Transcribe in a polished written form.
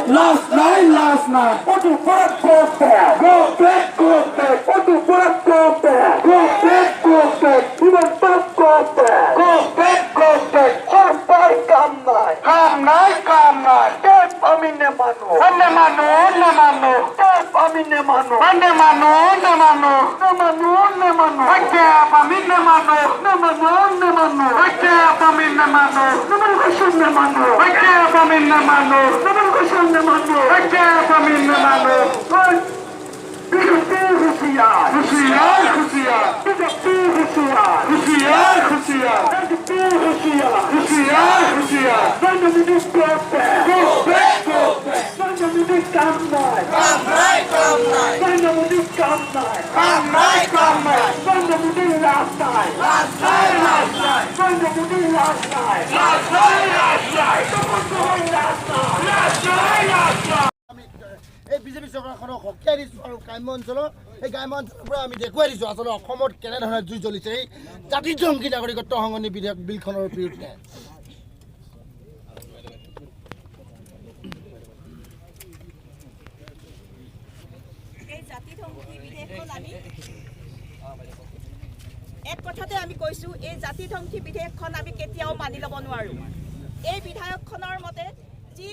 Last night. What do you put go back? Go back. What do you put go back? Go back. Even back, go back. Go back. Come night. Dep amine manu. Dep amine manu. Dep amine এই BJP চৰকাৰখনক হকিয়াই দিছোঁ আৰু গ্ৰাম্য অঞ্চলৰ এই গ্ৰাম্য অঞ্চলৰ পৰা আমি দেখুৱাই দিছোঁ আচলতে অসমত কেনেধৰণে জুই জ্বলিছে এই জাতিধ্বংসী নাগৰিকত্ব সংশোধনী বিধেয়ক বিলখনৰ বিৰুদ্ধে। এক কথাতে আমি কৈছোঁ এই জাতিধ্বংসী বিধেয়কখন আমি কেতিয়াও মানি ল'ব নোৱাৰোঁ। এই বিধায়কখনৰ মতে যি